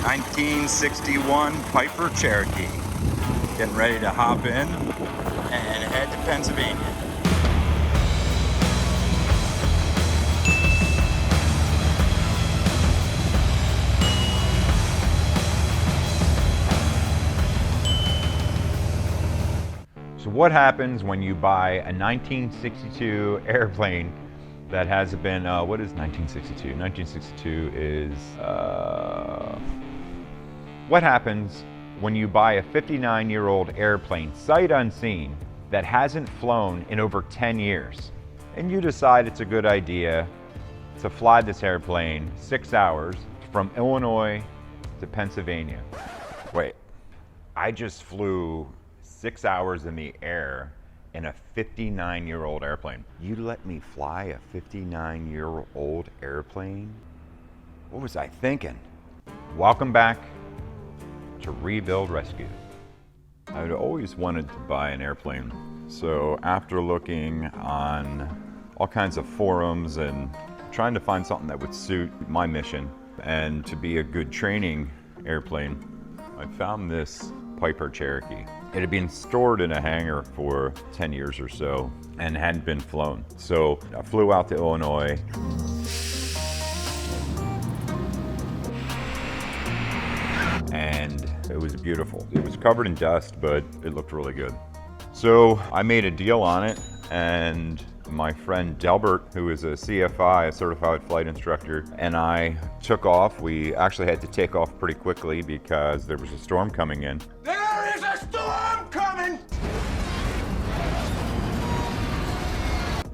1961 Piper Cherokee. Getting ready to hop in and head to Pennsylvania. So what happens when you buy a 1962 airplane that has been, what is 1962? 1962 is, what happens when you buy a 59-year-old airplane, sight unseen, that hasn't flown in over 10 years, and you decide it's a good idea to fly this airplane 6 hours from Illinois to Pennsylvania? Wait, I just flew 6 hours in the air in a 59-year-old airplane. You let me fly a 59-year-old airplane? What was I thinking? Welcome back to Rebuild Rescue. I'd always wanted to buy an airplane. So after looking on all kinds of forums and trying to find something that would suit my mission and to be a good training airplane, I found this Piper Cherokee. It had been stored in a hangar for 10 years or so and hadn't been flown. So I flew out to Illinois. And it was beautiful. It was covered in dust, but it looked really good. So I made a deal on it, and my friend Delbert, who is a CFI, a certified flight instructor, and I took off. We actually had to take off pretty quickly because there was a storm coming in. There is a storm coming!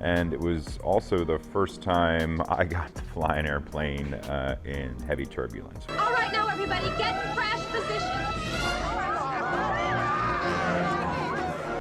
And it was also the first time I got to fly an airplane in heavy turbulence. All right, now everybody, get in crash position.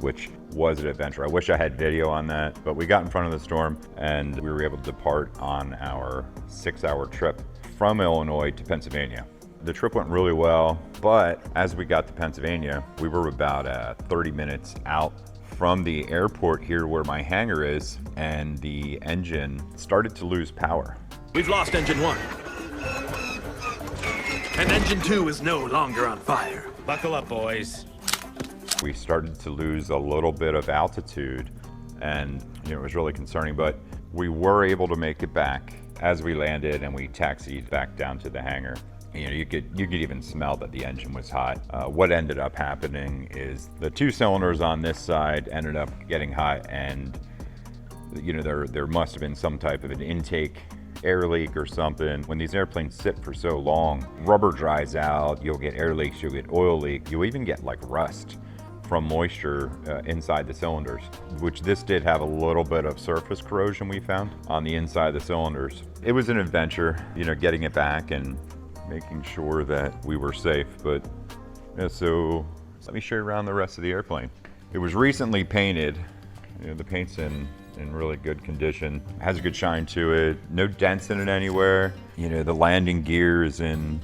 Which was an adventure. I wish I had video on that, but we got in front of the storm and we were able to depart on our 6-hour trip from Illinois to Pennsylvania. The trip went really well, but as we got to Pennsylvania, we were about 30 minutes out from the airport here where my hangar is, and the engine started to lose power. We've lost engine 1. And engine 2 is no longer on fire. Buckle up, boys. We started to lose a little bit of altitude, and it was really concerning, but we were able to make it back as we landed and we taxied back down to the hangar. You could even smell that the engine was hot. What ended up happening is the 2 cylinders on this side ended up getting hot, and there must have been some type of an intake air leak or something. When these airplanes sit for so long, rubber dries out, you'll get air leaks, you'll get oil leak, you'll even get like rust from moisture inside the cylinders, which this did have a little bit of surface corrosion we found on the inside of the cylinders. It was an adventure, getting it back and making sure that we were safe. But so let me show you around the rest of the airplane. It was recently painted. The paint's in really good condition. It has a good shine to it. No dents in it anywhere. The landing gear is in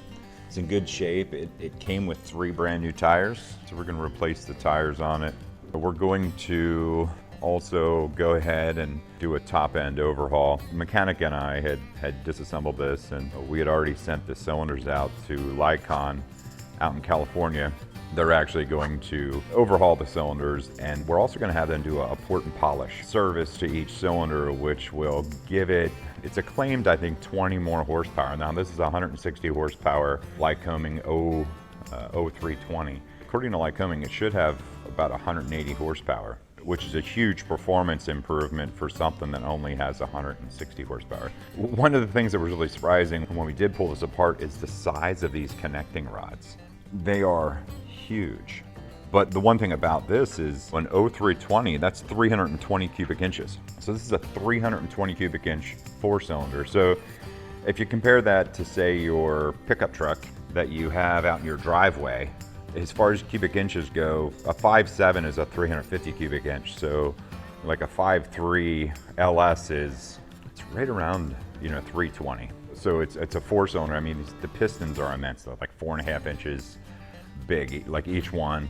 good shape. It came with 3 brand new tires, so we're going to replace the tires on it. But we're going to also go ahead and do a top-end overhaul. The mechanic and I had disassembled this, and we had already sent the cylinders out to Lycon out in California. They're actually going to overhaul the cylinders, and we're also going to have them do a port and polish service to each cylinder, which will give it, it's a claimed, I think, 20 more horsepower. Now, this is a 160 horsepower Lycoming 0320. According to Lycoming, it should have about 180 horsepower, which is a huge performance improvement for something that only has 160 horsepower. One of the things that was really surprising when we did pull this apart is the size of these connecting rods. They are huge. But the one thing about this is an 0320, that's 320 cubic inches. So this is a 320 cubic inch 4-cylinder. So if you compare that to, say, your pickup truck that you have out in your driveway, as far as cubic inches go, a 5.7 is a 350 cubic inch. So like a 5.3 LS it's right around 320. So it's a 4-cylinder. I mean, the pistons are immense, though, like 4.5 inches big, like each one.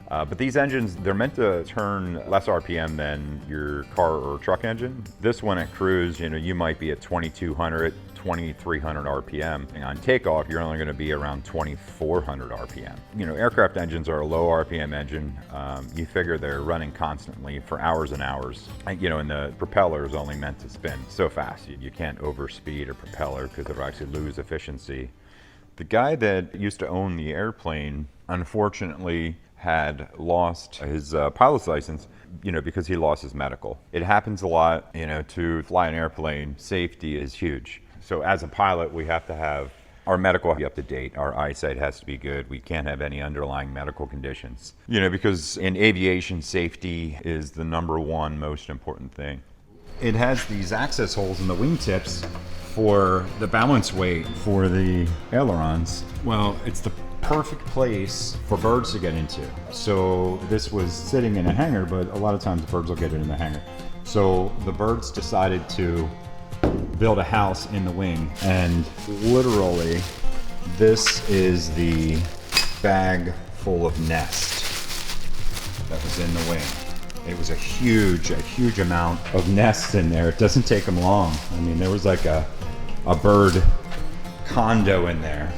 But these engines, they're meant to turn less RPM than your car or truck engine. This one at cruise, you might be at 2200, 2,300 RPM. And on takeoff, you're only going to be around 2,400 RPM. You know, aircraft engines are a low RPM engine. You figure they're running constantly for hours and hours. And, you know, and the propeller is only meant to spin so fast. You can't overspeed a propeller because it'll actually lose efficiency. The guy that used to own the airplane, unfortunately, had lost his pilot's license, you know, because he lost his medical. It happens a lot, you know, to fly an airplane, safety is huge. So as a pilot, we have to have our medical be up to date. Our eyesight has to be good. We can't have any underlying medical conditions. You know, because in aviation, safety is the #1 most important thing. It has these access holes in the wingtips for the balance weight for the ailerons. Well, it's the perfect place for birds to get into. So this was sitting in a hangar, but a lot of times birds will get it in the hangar. So the birds decided to build a house in the wing, and literally this is the bag full of nest that was in the wing. It was a huge amount of nests in there. It doesn't take them long. I mean, there was like a bird condo in there.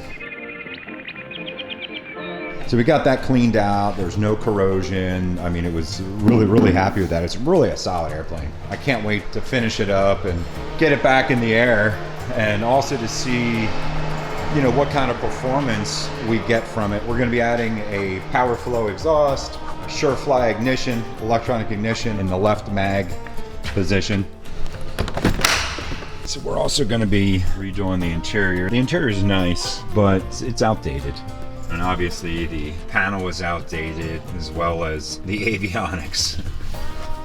So we got that cleaned out. There's no corrosion. I mean, it was really happy with that. It's really a solid airplane. I can't wait to finish it up and get it back in the air, and also to see, you know, what kind of performance we get from it. We're going to be adding a power flow exhaust, a Surefly ignition, electronic ignition in the left mag position. So we're also going to be redoing the interior. The interior is nice, but it's outdated. And obviously the panel is outdated, as well as the avionics.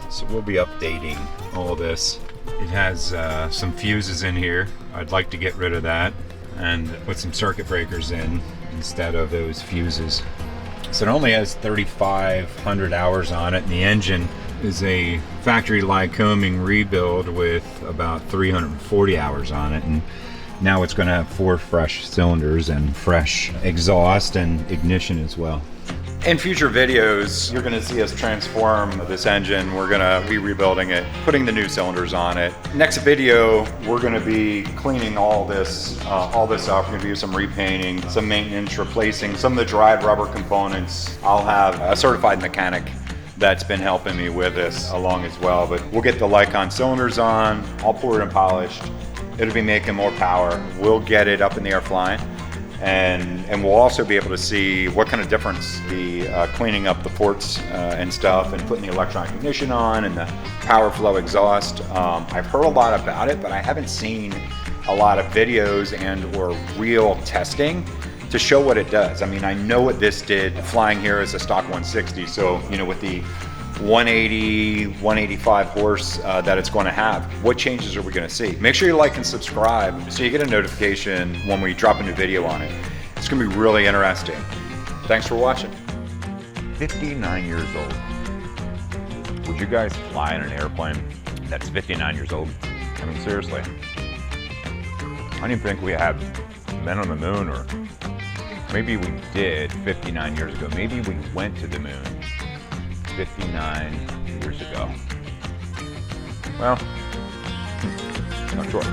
So we'll be updating all this. It has some fuses in here. I'd like to get rid of that and put some circuit breakers in instead of those fuses. So it only has 3,500 hours on it, and the engine is a factory Lycoming rebuild with about 340 hours on it. And now it's going to have 4 fresh cylinders and fresh exhaust and ignition as well. In future videos, you're going to see us transform this engine. We're going to be rebuilding it, putting the new cylinders on it. Next video, we're going to be cleaning all this up. We're going to do some repainting, some maintenance, replacing some of the dried rubber components. I'll have a certified mechanic that's been helping me with this along as well. But we'll get the Lycon cylinders on, all poured and polished. It'll be making more power. We'll get it up in the air flying. And we'll also be able to see what kind of difference the cleaning up the ports and stuff, and putting the electronic ignition on and the power flow exhaust. I've heard a lot about it, but I haven't seen a lot of videos and or real testing to show what it does. I mean, I know what this did flying here as a stock 160. So, you know, with the 180, 185 horse that it's going to have. What changes are we going to see? Make sure you like and subscribe so you get a notification when we drop a new video on it. It's going to be really interesting. Thanks for watching. 59 years old. Would you guys fly in an airplane that's 59 years old? I mean, seriously. I don't even think we have men on the moon, or maybe we did 59 years ago. Maybe we went to the moon 59 years ago. Well, not sure.